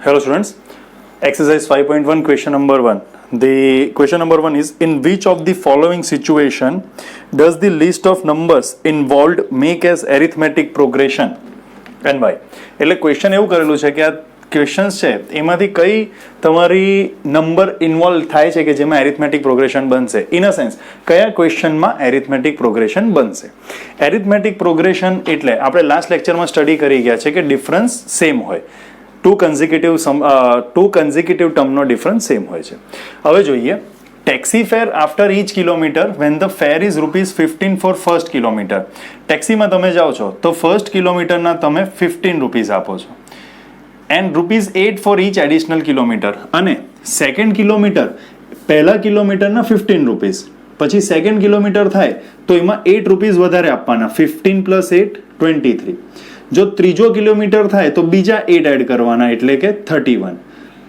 Hello students, exercise 5.1 question number 1. The question number 1 is, in which of the following situation does the list of numbers involved make as arithmetic progression and why? એટલે question એવું કરેલું છે કે આ questions છે એમાંથી કઈ તમારી નંબર ઇન્વોલ્વ થાય છે કે જેમાં એરિથમેટિક પ્રોગ્રેશન બનશે, ઇન અ સેન્સ કયા ક્વેશ્ચનમાં એરિથમેટિક પ્રોગ્રેશન બનશે. એરિથમેટિક પ્રોગ્રેશન એટલે આપણે લાસ્ટ લેક્ચરમાં સ્ટડી કરી ગયા છે કે ડિફરન્સ સેમ હોય, ટુ કન્ઝિક્યુટિવ ટર્મનો ડિફરન્સ સેમ હોય છે. હવે જોઈએ, taxi fare after each kilometer when the fare is ₹15 for first kilometer. ટેક્સીમાં તમે જાઓ છો તો ફર્સ્ટ કિલોમીટરના તમે 15 રૂપીઝ આપો છો and ₹8 for each additional kilometre. અને સેકન્ડ કિલોમીટર પહેલા કિલોમીટરના 15 રૂપીઝ, પછી સેકન્ડ કિલોમીટર થાય તો એમાં 8 રૂપીઝ વધારે આપવાના, 15 + 8 23. જો ત્રીજો કિલોમીટર થાય તો બીજા 8 એડ કરવાના એટલે કે 31,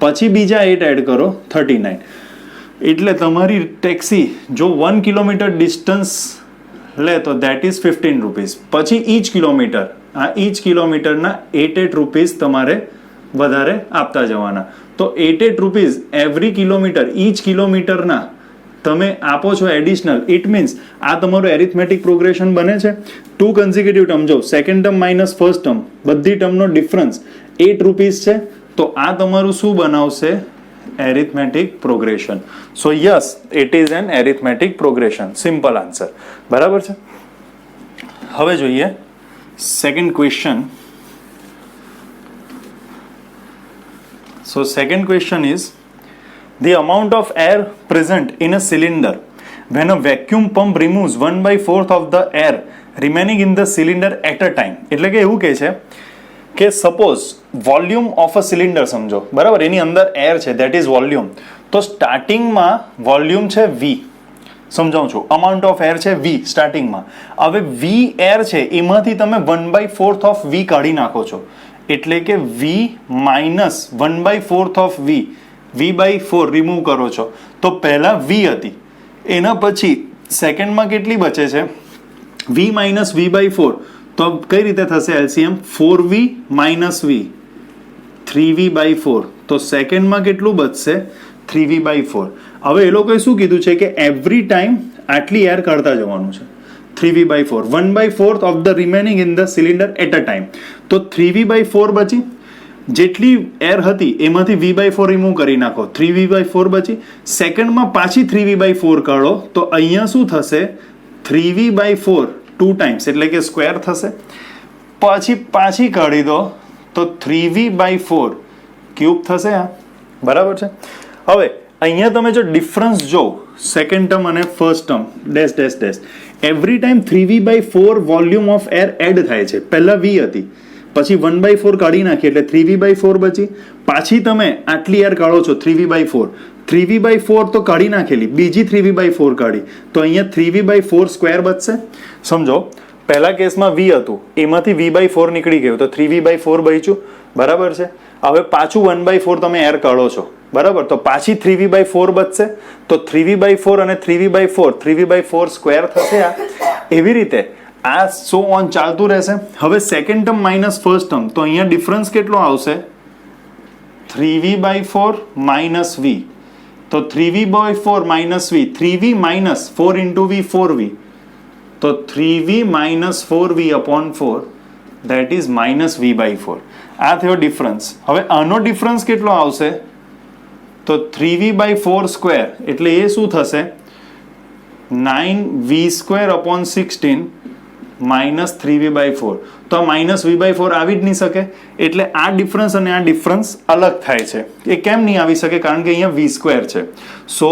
પછી બીજા 8 એડ કરો 39. એટલે તમારી ટેક્સી જો 1 કિલોમીટર ડિસ્ટન્સ લે તો દેટ ઇઝ 15 રૂપીઝ. પછી ઈચ કિલોમીટર, આ ઈચ કિલોમીટરના 8 રૂપીઝ તમારે વધારે આપતા જવાના. તો 8 રૂપીઝ એવરી કિલોમીટર, ઈચ કિલોમીટરના તમે આપો છો એડિશનલ. ઇટ મીન્સ આ તમારું એરિથમેટિક પ્રોગ્રેશન બને છે. ટુ કન્ઝિક્યુટિવ ટર્મ, જો second term minus first term, બધી ટર્મનો ડિફરન્સ 8 રૂપીઝ છે, તો આ તમારું શું બનાવશે? Arithmetic progression. So yes, it is an arithmetic progression. Simple answer. બરાબર છે. હવે જોઈએ second question. So second question is, the amount of air present in a cylinder when a vacuum pump removes 1/4 of the air remaining in the cylinder at a time. એટલે કે એવું કહે છે કે suppose volume of a cylinder સમજો, બરાબર, એની અંદર air છે, દેટ ઇઝ વોલ્યુમ. તો સ્ટાર્ટિંગમાં વોલ્યુમ છે V, સમજાવું છું, અમાઉન્ટ ઓફ એર છે V સ્ટાર્ટિંગમાં. હવે V એર છે એમાંથી તમે 1/4 ઓફ V કાઢી નાખો છો, એટલે કે V minus 1/4 of V/4 remove કરો છો. તો પહેલા V હતી, એના પછી સેકન્ડમાં કેટલી બચે છે? V minus V/4. તો કઈ રીતે થશે LCM? 4V minus V, 3V/4. તો સેકન્ડમાં કેટલું બચશે? 3V/4. હવે એ લોકોએ શું કીધું છે કે એવરી ટાઈમ આટલી એર કાઢતા જવાનું છે. 3V/4, 1/4 of the remaining in the cylinder at a time. તો 3V/4 બચી, જેટલી એર હતી એમાંથી V/4 રિમૂવ કરી નાખો, 3V/4 બચી. સેકન્ડમાં પાછી 3V/4 કાઢો તો અહીંયા શું થશે? 3V/4 2 ટાઈમ્સ એટલે કે સ્ક્વેર થશે. પછી પાછી કાઢી દો તો 3V/4 ક્યુબ થશે. આ બરાબર છે. હવે અહીંયા તમે જો ડિફરન્સ જો સેકન્ડ ટર્મ અને first term dash dash dash, every time 3V/4 volume of air add થાય છે. પહેલા V હતી, પછી 1/4 કાઢી નાખી એટલે 3V/4 બચી. પાછી તમે આટલી એર કાઢો છો 3V/4, 3V/4 તો કાઢી નાખેલી, બીજી 3V/4 કાઢી, તો અહીંયા 3V/4 સ્ક્વેર બચશે. સમજો, પહેલા કેસમાં V હતું એમાંથી V/4 નીકળી ગયું તો 3V/4 બચ્યું, બરાબર છે. હવે પાછું 1/4 તમે એર કાઢો છો, બરાબર, તો પાછી 3V/4 બચશે. તો 3V/4 અને 3V/4, 3V/4 સ્ક્વેર થશે. આ એવી રીતે આ સો ઓન ચાલતું રહેશે. હવે second term minus first term, તો અહીંયા ડિફરન્સ કેટલો આવશે? 3V/4 minus V. તો 3V/4 minus V, 3V minus 4 into V 4V, તો 3V minus 4V/4, that is minus V/4. આ થયો ડિફરન્સ. હવે આનો ડિફરન્સ કેટલો આવશે? તો 3V/4 સ્ક્વેર એટલે એ શું થશે? 9V²/16 minus 3V/4. તો આ માઇનસ V/4 આવી જ નહીં શકે. એટલે આ ડિફરન્સ અને આ ડિફરન્સ અલગ થાય છે. એ કેમ નહીં આવી શકે? કારણ કે અહીંયા V² છે. સો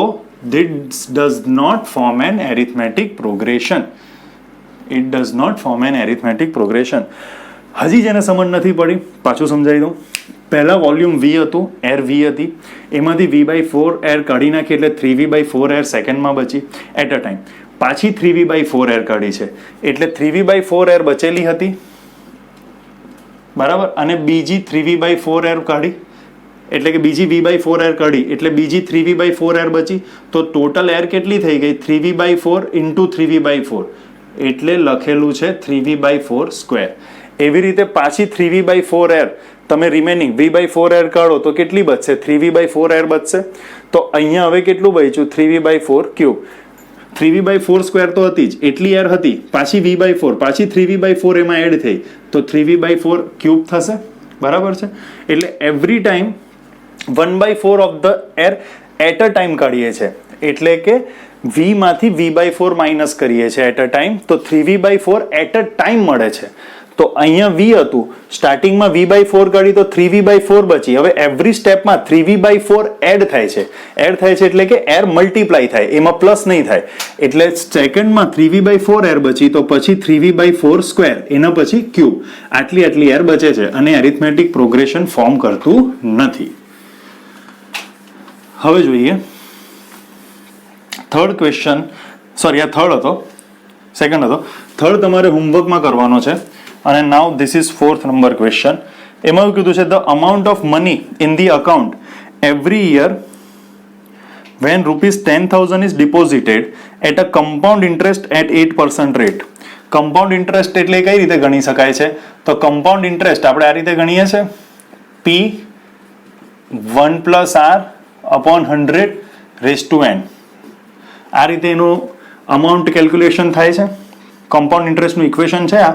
this does not form an arithmetic progression. It does not form an arithmetic progression. હજી જેને સમજ નથી પડી પાછું સમજાવી દઉં. પહેલા વોલ્યુમ V હતું, એર V હતી, એમાંથી V/4 એર કાઢી નાખી એટલે 3V/4 એર સેકન્ડમાં બચી એટ અ ટાઈમ. પાછી 3V/4 એર કાઢી છે એટલે 3V/4 એર બચેલી હતી, બરાબર, અને બીજી 3V/4 એર કાઢી એટલે કે બીજી V/4 એર કાઢી એટલે બીજી 3V/4 એર બચી. તો ટોટલ એર કેટલી થઈ ગઈ? 3V/4 into 3V/4 એટલે લખેલું છે 3V/4 સ્ક્વેર. એવી રીતે પાછી 3v/4r તમે રિમેનિંગ v/4r કાઢો તો કેટલી બચશે? 3v/4r બચશે. તો અહીંયા હવે કેટલું બચ્યું? 3v/4 cube. 3v/4 સ્ક્વેર તો હતી જ, એટલી એર હતી, પાછી v/4, પાછી 3v/4 એમાં એડ થઈ, તો 3v/4 ક્યુબ થશે. બરાબર છે? એટલે every time 1/4 of the air at a time કાઢીએ છીએ, એટલે કે v માંથી v/4 માઇનસ કરીએ છીએ એટ અ ટાઈમ, તો 3v/4 એટ અ ટાઈમ મળે છે. તો અહીંયા v હતું, સ્ટાર્ટિંગમાં v/4 કાઢી તો 3v/4 બચી. હવે એવરી સ્ટેપમાં 3v/4 એડ થાય છે. એડ થાય છે એટલે કે એર મલ્ટીપ્લાય થાય, એમાં પ્લસ નહીં થાય. એટલે સેકન્ડમાં 3v/4 એર બચી, તો પછી 3v/4 સ્ક્વેર, એના પછી ક્યુબ. આટલી એર બચે છે અને એરિથમેટિક પ્રોગ્રેશન ફોર્મ કરતું નથી. હવે જોઈએ થર્ડ ક્વેશ્ચન. સોરી, આ થર્ડ હતો, સેકન્ડ હતો. થર્ડ તમારે હોમવર્કમાં કરવાનો છે. અને now this is fourth number question. એમાં એવું કીધું છે the amount of money in the account every year when rupees 10,000 is deposited at a compound interest at 8% rate. Compound interest એટલે કઈ રીતે ગણી શકાય છે? તો કમ્પાઉન્ડ ઇન્ટરેસ્ટ આપણે આ રીતે ગણીએ છીએ, P1 + R upon 100 raised to n. આ રીતે એનું અમાઉન્ટ કેલ્ક્યુલેશન થાય છે. કમ્પાઉન્ડ ઇન્ટરેસ્ટનું ઇક્વેશન છે આ.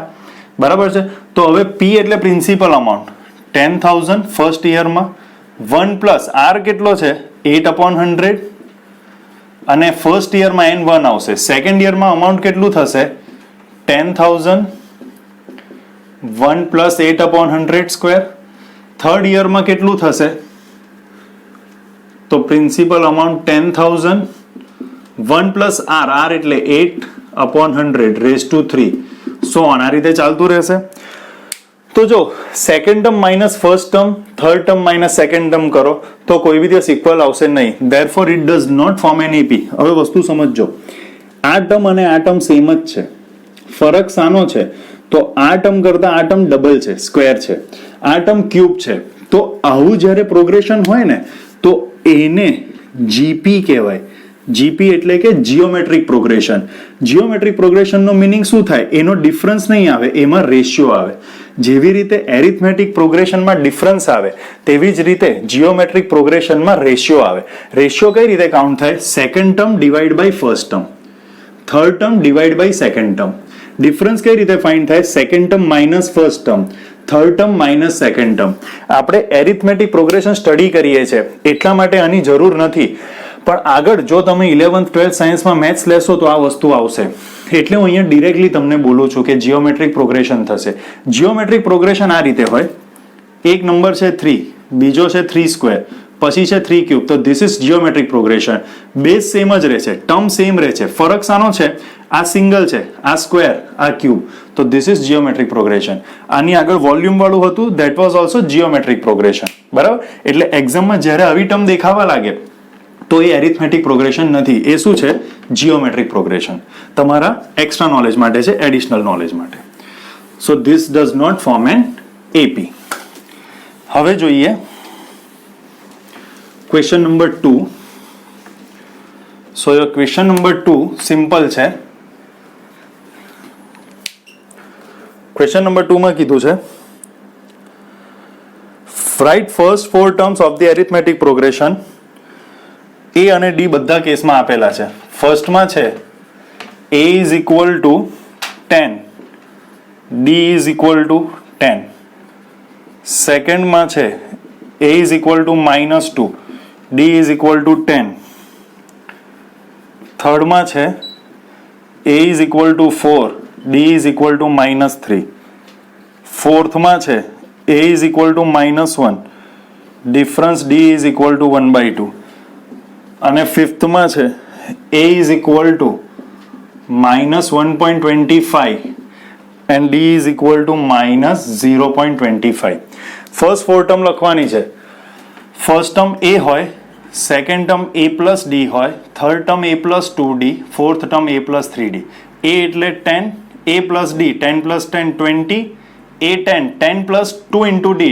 બરાબર છે? તો હવે P એટલે પ્રિન્સિપલ અમાઉન્ટ 10,000 ફર્સ્ટ યરમાં, 1 + R કેટલો છે? 8/100, અને ફર્સ્ટ યરમાં n1 આવશે. સેકન્ડ યરમાં અમાઉન્ટ કેટલું થશે? 10,000 1 + 8/100 સ્ક્વેર. થર્ડ યરમાં કેટલું થશે? તો પ્રિન્સિપલ અમાઉન્ટ 10,000 1 + R એટલે 8/100 રેઝ ટુ 3. સો આ રીતે ચાલતું રહેશે. તો જો second term minus first term, third term minus second term કરો તો કોઈ બી દિવસ ઇક્વલ આવશે નહીં. Therefore it does not form an AP. હવે વસ્તુ સમજજો, આ ટર્મ અને આ ટર્મ સેમ જ છે. ફરક શાનો છે? તો આ ટર્મ કરતા આ ટર્મ ડબલ છે, સ્ક્વેર છે, આ ટર્મ ક્યુબ છે. તો આવું જ્યારે પ્રોગ્રેશન હોય ને તો એને જીપી કહેવાય. જીપી એટલે કે જીઓમેટ્રિક પ્રોગ્રેશન. જીઓમેટ્રિક પ્રોગ્રેશનનો મિનિંગ શું થાય? એનો ડિફરન્સ નહીં આવે, એમાં રેશિયો આવે. જેવી રીતે એરિથમેટિક પ્રોગ્રેશનમાં ડિફરન્સ આવે, તેવી જ રીતે જીઓમેટ્રિક પ્રોગ્રેશનમાં રેશિયો આવે. રેશિયો કઈ રીતે કાઉન્ટ થાય? Second term divide by first term, third term divide by second term. Difference કઈ રીતે ફાઇન્ડ થાય? Second term minus first term, third term minus second term. આપણે એરિથમેટિક પ્રોગ્રેશન સ્ટડી કરીએ છીએ એટલા માટે આની જરૂર નથી, પણ આગળ જો તમે 11th 12th સાયન્સમાં મેથ્સ લેશો તો આ વસ્તુ આવશે. એટલે હું અહીંયા ડિરેક્ટલી તમને બોલું છું કે જીઓમેટ્રિક પ્રોગ્રેશન થશે. જીઓમેટ્રિક પ્રોગ્રેશન આ રીતે હોય, એક નંબર છે 3, બીજો છે 3 સ્ક્વેર, પછી છે 3 ક્યુબ. તો this is geometric progression. Base same જ રહે છે, ટર્મ સેમ રહે છે, ફરક શાનો છે? આ સિંગલ છે, આ સ્ક્વેર, આ ક્યુબ. તો ધીસ ઇઝ જીઓમેટ્રિક પ્રોગ્રેશન. આની આગળ વોલ્યુમ વાળું હતું, that was also geometric progression. બરાબર? એટલે એક્ઝામમાં જ્યારે આવી ટર્મ દેખાવા લાગે તો એ એરિથમેટિક પ્રોગ્રેશન નથી, એ શું છે? Geometric progression. તમારા એક્સ્ટ્રા નોલેજ માટે છે, એડિશનલ નોલેજ માટે. So this does not form an AP. હવે જોઈએ question number 2. So question number 2 simple છે. ક્વેશ્ચન નંબર 2 માં કીધું છે write first 4 terms of the arithmetic progression. A અને ડી બધા કેસમાં આપેલા છે. ફર્સ્ટમાં છે a is equal to 10, d is equal to 10. સેકન્ડમાં છે a is equal to -2, d is equal to 10. થર્ડમાં છે a is equal to 4, d is equal to -3. ફોર્થમાં છે a is equal to -1, difference d is equal to 1/2. અને ફિફ્થમાં છે a is equal to -1.25 and d is equal to -0.25. First 4 term લખવાની છે. First term a હોય, second term a + d હોય, third term a + 2d, fourth term a + 3d. a એટલે 10, a + d 10 + 10 20, a 10 10 + 2 into d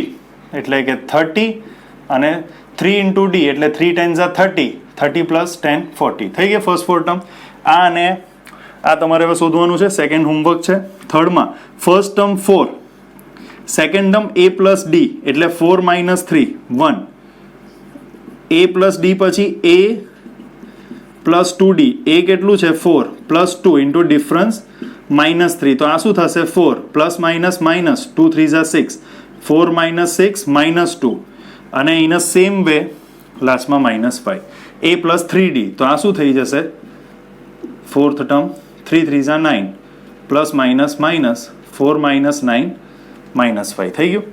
એટલે કે 30, અને 3 into d એટલે 3 10s are 30, 30 + 10 40. થઈ ગયા ફર્સ્ટ 4 ટર્મ. આ અને આ તમારે હવે શોધવાનું છે, સેકન્ડ હોમવર્ક છે. થર્ડમાં first term 4, second term a plus d એટલે 4 માઇનસ 3 1 a પ્લસ ડી પછી a પ્લસ 2d a કેટલું છે 4 પ્લસ 2 ઇન્ટુ ડિફરન્સ -3 તો આ શું થશે 4 plus minus minus 2 3 Jha 6 4 minus 6 minus 2 અને ઇન અ સેમ વે લાસ્ટમાં -5 a પ્લસ 3d તો આ શું થઈ જશે fourth term 3 3 Jha 9 plus minus minus 4 minus 9 -5 થઈ ગયું.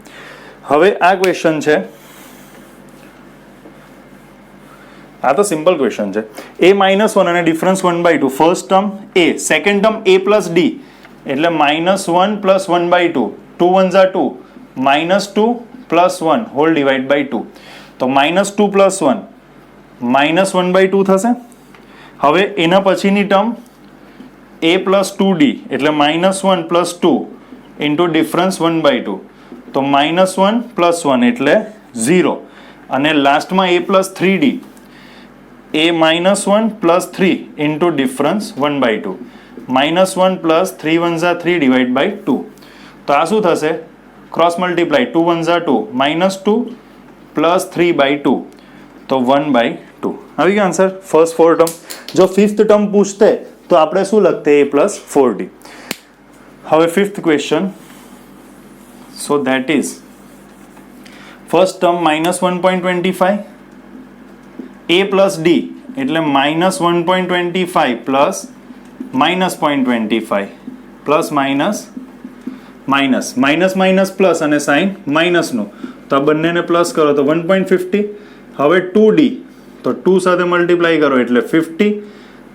હવે આ ક્વેશ્ચન છે, આ તો સિમ્પલ ક્વેશ્ચન છે. a-1 અને difference 1/2 first term a second term a plus d એટલે -1 પ્લસ 1/2 2 1 ઝા 2 -2 પ્લસ 1 હોલ ડિવાઈડ બાય 2 તો -2 પ્લસ 1 -1/2 થશે. હવે એના પછીની ટર્મ a પ્લસ 2d એટલે -1 પ્લસ 2 ઇન્ટુ ડિફરન્સ 1/2 તો -1 પ્લસ 1 એટલે 0 અને લાસ્ટમાં a plus 3d a -1 plus 3 into difference 1/2 -1 plus 3 1 ઝા 3 ડિવાઈડ બાય 2 તો આ શું થશે ક્રોસ મલ્ટીપ્લાય 2 1 ઝા 2 -2 પ્લસ 3/2 તો 1/2 આવી ગયો આન્સર ફર્સ્ટ 4 ટર્મ. જો ફિફ્થ ટર્મ પૂછતે તો આપણે શું લખતે a પ્લસ 4d. હવે fifth question, so that is first term -1.25 a plus d એટલે -1.25 પ્લસ -0.25 પ્લસ માઇનસ પ્લસ અને સાઇન માઇનસનું તો આ બંનેને પ્લસ કરો તો 1.50. હવે 2d તો 2 સાથે મલ્ટીપ્લાય કરો એટલે 50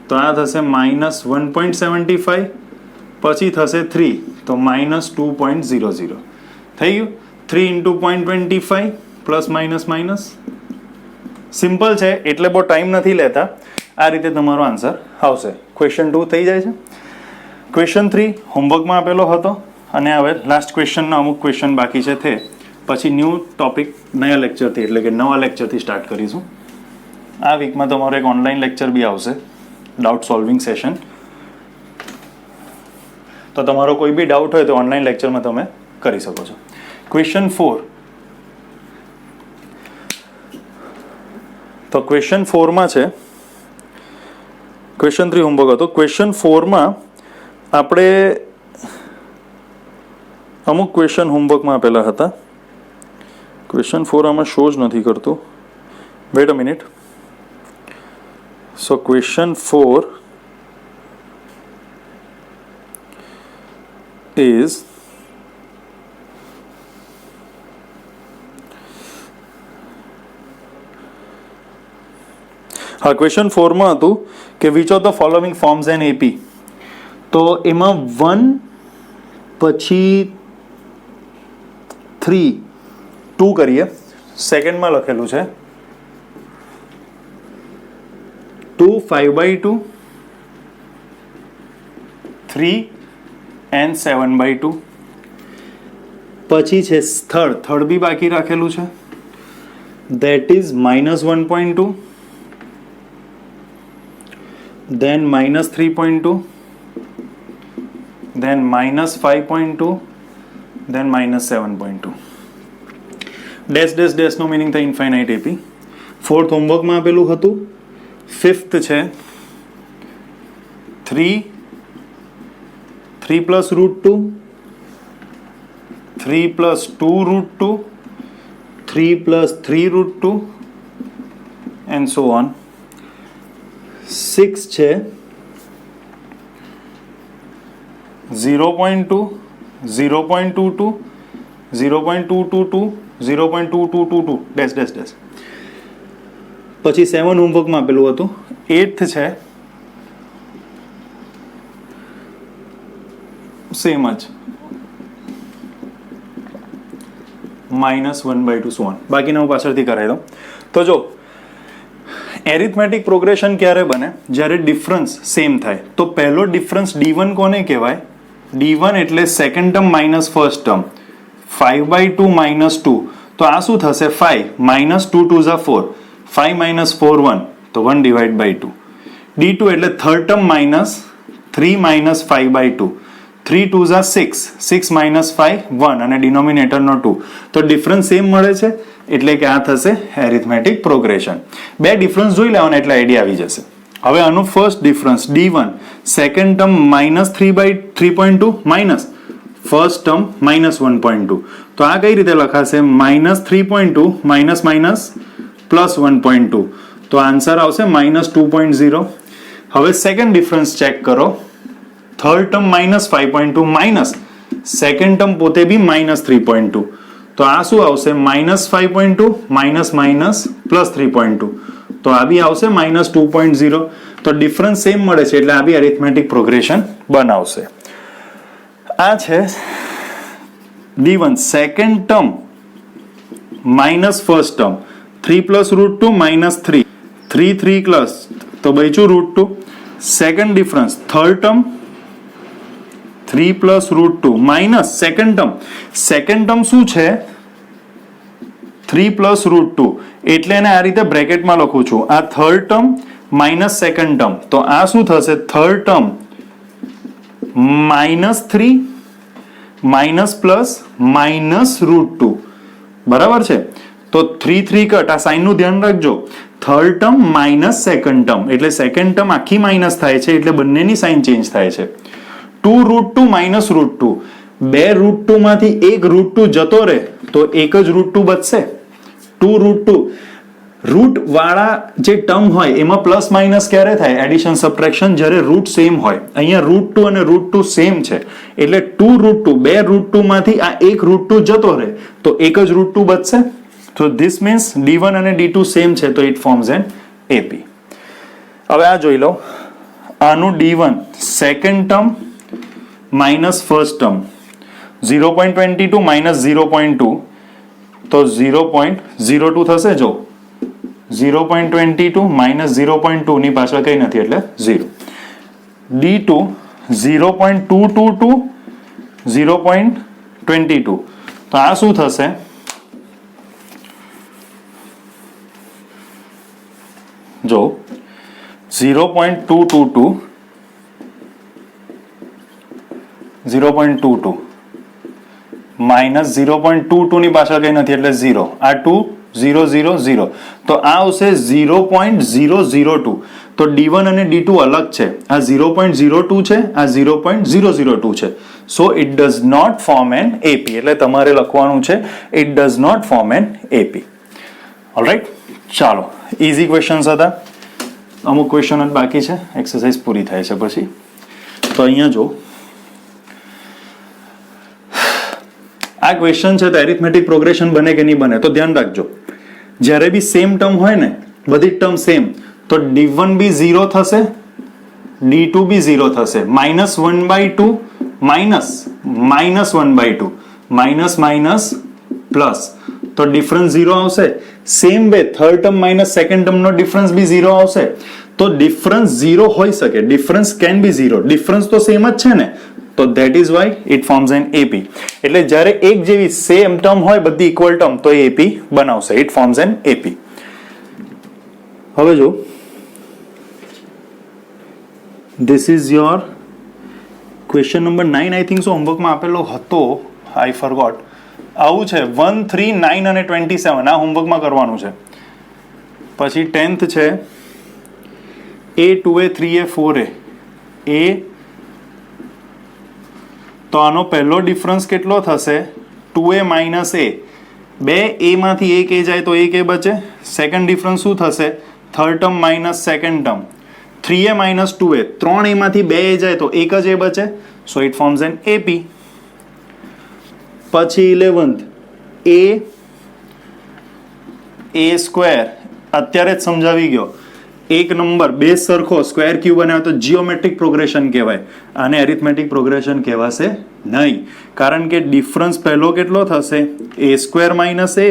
તો આ થશે -1.75 પછી થશે 3 તો -2.00 થઈ ગયું. 3 ઇન્ટુ 0.25 પ્લસ માઇનસ સિમ્પલ છે એટલે બહુ ટાઈમ નથી લેતા. આ રીતે તમારો આન્સર આવશે. ક્વેશ્ચન 2 થઈ જાય છે. ક્વેશ્ચન 3 હોમવર્કમાં આપેલો હતો અને હવે લાસ્ટ ક્વેશ્ચનના અમુક ક્વેશ્ચન બાકી છે તે પછી ન્યૂ ટોપિક નયા લેક્ચરથી એટલે કે નવા લેક્ચરથી સ્ટાર્ટ કરીશું. આ વીકમાં તમારો એક ઓનલાઈન લેક્ચર બી આવશે, ડાઉટ સોલ્વિંગ સેશન. તો તમારો કોઈ બી ડાઉટ હોય તો ઓનલાઈન લેક્ચરમાં તમે કરી શકો છો. ક્વેશ્ચન 4, તો ક્વેશ્ચન 4માં છે, ક્વેશ્ચન 3 હોમવર્ક હતો. ક્વેશ્ચન 4માં આપણે અમુક ક્વેશ્ચન હોમવર્કમાં આપેલા હતા. ક્વેશ્ચન 4 આમાં શો જ નથી કરતું. Wait a minute. So question 4 is હા ક્વેશ્ચન 4માં હતું કે which of the following forms an AP. તો એમાં 1 પછી 3 2 કરીએ. સેકન્ડમાં લખેલું છે 2 5/2 3 and 7/2. પછી છે થર્ડ બી બાકી રાખેલું છે, that is -1.2 then -3.2 then -5.2 then -7.2. Dash no meaning થાય ઇન્ફાઇનાઇટ એપી. ફોર્થ હોમવર્કમાં આપેલું હતું. ફિફ્થ છે 3 plus √2 3 plus 2 √2 3 plus 3 √2 and so on. 6 છે 0.2 0.22 0.222 0.2222 ડેશ. પછી 7 હોમવર્કમાં આપેલું હતું. 8th છે સેમ જ -1/2 સો ઓન. બાકીના હું પાછળથી કરાવી દઉં. તો જો એરિથમેટિક પ્રોગ્રેશન ક્યારે બને? જ્યારે ડિફરન્સ સેમ થાય. તો પહેલો ડિફરન્સ D1 કોને કહેવાય? D1 એટલે second term minus first term 5/2 -2 તો આ શું થશે 5 -2 2 ઝા 4 5 - 4 1 તો 1 /2. D2 એટલે third term -3 - 5/2 3 2s are 6, 6 minus 5 1 અને ડિનોમિનેટરનો 2. તો ડિફરન્સ સેમ મળે છે એટલે કે આ થશે એરિથમેટિક પ્રોગ્રેશન. બે ડિફરન્સ જોઈ લેવાના એટલે આઈડિયા આવી જશે. હવે આનું first difference d1 second term -3/3.2 minus first term -1.2. તો આ કઈ રીતે લખાશે? -3.2 માઇનસ માઇનસ +1.2. તો આન્સર આવશે -2.0. હવે સેકન્ડ ડિફરન્સ ચેક કરો. Third term -5.2 minus second term પોતે બી -3.2. તો આ શું આવશે? -5.2 માઇનસ માઇનસ +3.2. તો આ બી આવશે -2.0. તો ડિફરન્સ સેમ મળે છે એટલે આ બી એરિથમેટિક પ્રોગ્રેશન બનાવશે. આ છે d1 second term minus first term 3 + √2 -3 3 3 plus તો બચ્યું √2. Second difference third term 3 + √2 minus second term શું છે? 3 + √2 એટલે એને આ રીતે બ્રેકેટમાં લખું છું. આ third term minus second term. તો આ શું થશે? થર્ડ ટર્મ -3 માઇનસ પ્લસ -√2 બરાબર છે. તો 3 3 કટ. આ સાઇનનું ધ્યાન રાખજો. Third term minus second term એટલે સેકન્ડ ટર્મ આખી માઇનસ થાય છે એટલે બંનેની સાઇન ચેન્જ થાય છે. 2 √2 -√2 બે √2 માંથી એક √2 જતો રહે તો એક જ √2 બચશે. 2 √2 રૂટ વાળા જે ટર્મ હોય એમાં પ્લસ માઇનસ ક્યારે થાય? એડિશન સબટ્રેક્શન જ્યારે રૂટ સેમ હોય. અહીંયા √2 અને √2 સેમ છે એટલે 2 √2 બે √2 માંથી આ એક √2 જતો રહે તો એક જ √2 બચશે. તો ધીસ મીન્સ d1 અને d2 સેમ છે તો ઇટ ફોર્મ્સ એન AP. હવે આ જોઈ લો. આનું d1 second term minus first term 0.22 minus 0.2 તો 0.02 થશે. જો 0.22 માઇનસ 0.2 ની પાછળ કઈ નથી એટલે 0. d2 0.222 0.22 તો આ શું થશે? જો 0.222 0.22 માઇનસ 0.22 ની પાછળ કઈ નથી એટલે 0. આ 2 0 0 0 તો આ આવશે 0.002. તો d1 અને d2 અલગ છે. આ 0.02 છે, આ 0.002 છે. So it does not form an AP. એટલે તમારે લખવાનું છે it does not form an AP. Alright, ચાલો ઇઝી ક્વેશ્ચન્સ હતા. અમુક ક્વેશ્ચન જ બાકી છે, એક્સરસાઇઝ પૂરી થાય છે પછી. તો અહીંયા જો આ ક્વેશ્ચન છે તો એરિથમેટિક પ્રોગ્રેશન બને કે નહીં બને તો ધ્યાન રાખજો. જ્યારે બી સેમ ટર્મ હોય ને, બધી ટર્મ સેમ, તો d1 બી 0 થશે, d2 બી 0 થશે. -1/2 માઇનસ -1/2 માઇનસ માઇનસ પ્લસ તો ડિફરન્સ 0 આવશે. Same way third term minus second ટર્મનો ડિફરન્સ બી 0 આવશે. તો ડિફરન્સ 0 હોઈ શકે, ડિફરન્સ કેન બી 0, ડિફરન્સ તો સેમ જ છે ને. તો that is why it forms an AP. એટલે જ્યારે એક જેવી સેમ ટર્મ હોય બધી ઇક્વલ ટર્મ તો એ AP બનાવશે. It forms an AP. હવે જો this is your question number 9. I think so હોમવર્કમાં આપેલો હતો, આઈ ફોરગોટ. આવું છે 1 3 9 અને 27. આ હોમવર્કમાં કરવાનું છે. પછી 10th છે A 2A 3A 4A. A તો આનો પહેલો ડિફરન્સ કેટલો થશે? 2A minus A. બે A માંથી એક A જાય તો એક A બચે. સેકન્ડ ડિફરન્સ શું થશે? Third term minus second term 3A minus 2A. 3 A માંથી 2 A જાય તો એક જ A બચે. So it forms an AP. પછી 11th A સ્ક્વેર. અત્યારે જ સમજાવી ગયો. એક નંબર બે સરખો સ્ક્વેર ક્યુ બનાવે તો જીઓમેટ્રિક પ્રોગ્રેશન કહેવાય. આને એરિથમેટિક પ્રોગ્રેશન કહેવાશે નહીં, કારણ કે ડિફરન્સ પહેલો કેટલો થશે? A square minus A.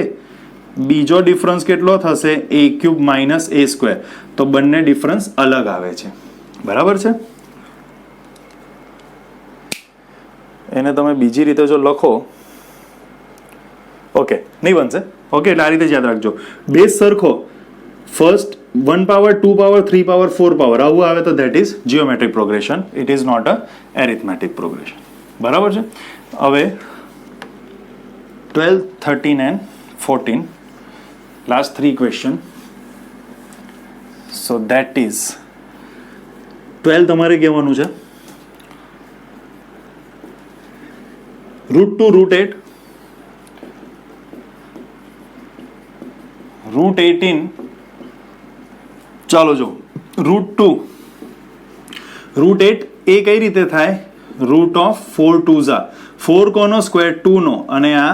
બીજો ડિફરન્સ કેટલો થશે? A cube minus A square. તો બંને ડિફરન્સ અલગ આવે છે. બરાબર છે? એને તમે બીજી રીતે જો લખો, ઓકે નહીં બનશે. ઓકે, એટલે આ રીતે જ યાદ રાખજો. બે સરખો first 1 power 2 power 3 power 4 power આવું આવે તો that is geometric progression. It is not a arithmetic progression. બરાબર છે. હવે 12, 13 and 14 last 3 question. So that is 12 તમારે કહેવાનું છે √2 √8 √18. ચાલો જો √2 √8 એ કઈ રીતે થાય? √4 2 4 કોનો સ્ક્વેર 2 નો અને આ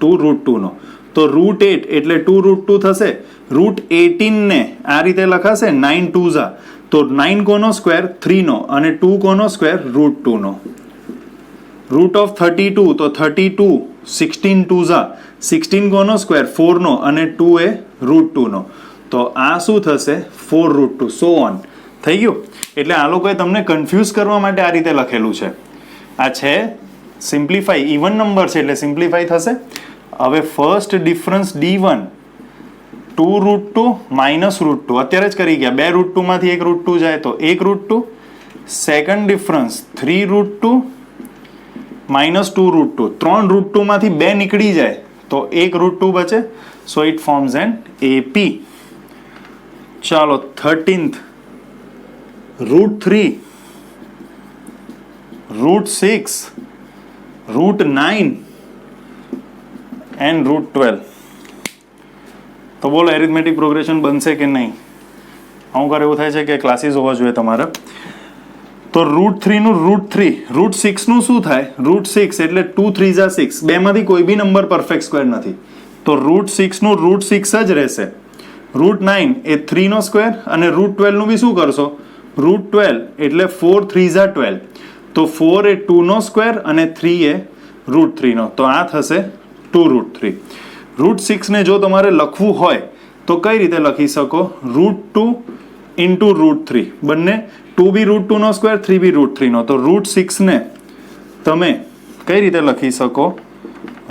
2 √2 નો. તો √8 એટલે 2 √2 થશે. √18 ને આ રીતે લખાશે 9 2 તો 9 કોનો સ્ક્વેર 3 નો અને 2 કોનો સ્ક્વેર √2 નો. √32 તો 32 16 2 16 કોનો સ્ક્વેર 4 નો અને 2 એ √2 નો. તો આ શું થશે? 4 √2 સો ઓન. થઈ ગયું? એટલે આ લોકોએ તમને કન્ફ્યુઝ કરવા માટે આ રીતે લખેલું છે. આ છે સિમ્પ્લિફાઈ, ઇવન નંબર છે એટલે સિમ્પ્લિફાઈ થશે. હવે ફર્સ્ટ ડિફરન્સ D1 2 √2 માઇનસ √2 અત્યારે જ કરી ગયા. 2 √2 માંથી 1 √2 જાય તો 1 √2. સેકન્ડ ડિફરન્સ 3 √2 માઇનસ 2 √2 3 √2 માંથી 2 નીકળી જાય તો 1 √2 બચે. So it forms an AP. ચાલો 13th √3 √6 √9 and √12. તો બોલો એરિથમેટિક પ્રોગ્રેશન બનશે કે નહીં? અમુક વાર એવું થાય છે કે ક્લાસીસ હોવા જોઈએ તમારે. તો √3 નું √3 √6 નું શું થાય? √6 એટલે 2 3 6 બેમાંથી કોઈ બી નંબર પરફેક્ટ સ્ક્વેર નથી તો √6 નું √6 જ રહેશે. √9 એ 3 નો સ્ક્વેર અને √12 નું બી શું કરશો? √12 એટલે 4 3 12 તો 4 એ 2 નો સ્ક્વેર અને 3 એ √3 નો. તો આ થશે 2 √3. √6 ને જો તમારે લખવું હોય તો કઈ રીતે લખી શકો? √2 ઇન્ટુ √3 બંને 2 બી √2 નો સ્ક્વેર 3 બી √3 નો. તો √6 ને તમે કઈ રીતે લખી શકો?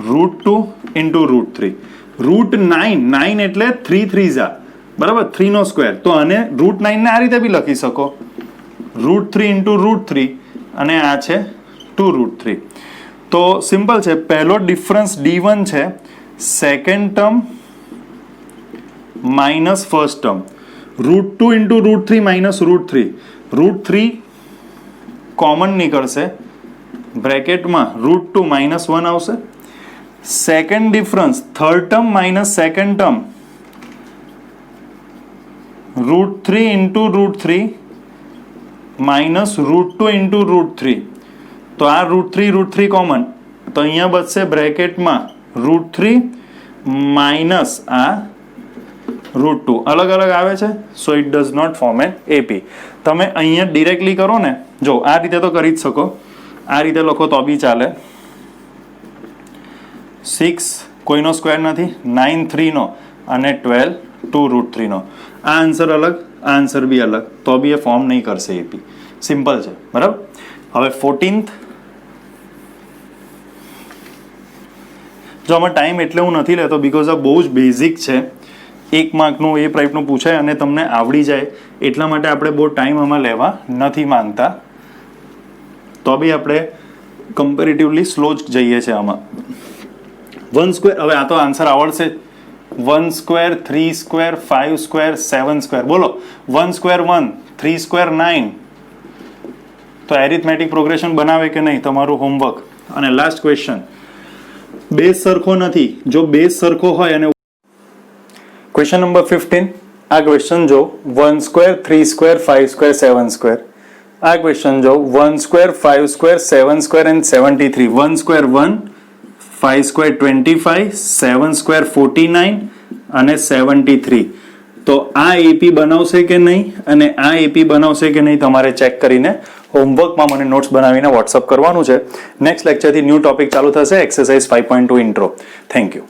√2 ઇન્ટુ √3. √9 9 એટલે 3 3 બરાબર 3 નો સ્ક્વેર. તો આને √9 ને આ રીતે બી લખી શકો √3 ઇન્ટુ √3 અને આ છે 2 √3. તો સિમ્પલ છે. પહેલો ડિફરન્સ D1 છે, second term minus first term. √2 into √3 minus √3 √3 common નીકળશે બ્રેકેટમાં √2 માઇનસ 1 આવશે. Second difference third term minus second term √3 into √3 minus √2 into √3. તો આ √3 કોમન તો અહીંયા બચશે બ્રેકેટમાં √3 માઇનસ આ √2 અલગ અલગ આવે છે. So it does not form an AP. તમે અહીંયા ડિરેક્ટલી કરો ને, જો આ રીતે તો કરી જ શકો, આ રીતે લખો તો બી ચાલે. 6 કોઈનો સ્ક્વેર નથી, 9 3 નો અને 12 2 √3 નો. આ આન્સર અલગ, આ આન્સર બી અલગ, તો બી એ ફોર્મ નહીં કરશે AP. સિમ્પલ છે બરાબર. હવે 14th. જો આમાં ટાઈમ એટલે હું નથી લેતો બીકોઝ આ બહુ જ બેઝિક છે. 1 માર્કનું એ ટાઈપનું પૂછાય અને તમને આવડી જાય એટલા માટે આપણે બહુ ટાઈમ આમાં લેવા નથી માંગતા. તો બી આપણે કમ્પેરેટિવલી સ્લો જ જઈએ છીએ આમાં. 1 સ્ક્વેર, હવે આ તો આન્સર આવડશે. 1 સ્ક્વેર 3 સ્ક્વેર 5 સ્ક્વેર 7 સ્ક્વેર. બોલો 1 સ્ક્વેર 1 3 સ્ક્વેર 9. તો એરિથમેટિક પ્રોગ્રેશન બનાવે કે નહીં? તમારું હોમવર્ક. અને લાસ્ટ ક્વેશ્ચન, બેઝ સરખો નથી. જો બેઝ સરખો હોય અને ક્વેશ્ચન નંબર 15. આ ક્વેશ્ચન જો 1 સ્ક્વેર 3 સ્ક્વેર 5 સ્ક્વેર 7 સ્ક્વેર. આ ક્વેશ્ચન જો 1 square 5 square 7 square and 73. 1 square 1 5 square 25 7 square 49 અને 73. તો આ AP બનાવશે કે નહીં અને આ AP બનાવશે કે નહીં તમારે ચેક કરીને હોમવર્કમાં મને નોટ્સ બનાવીને વોટ્સઅપ કરવાનું છે. નેક્સ્ટ લેક્ચરથી ન્યૂ ટોપિક ચાલુ થશે, એક્સરસાઇઝ 5.2 ઇન્ટ્રો. Thank you.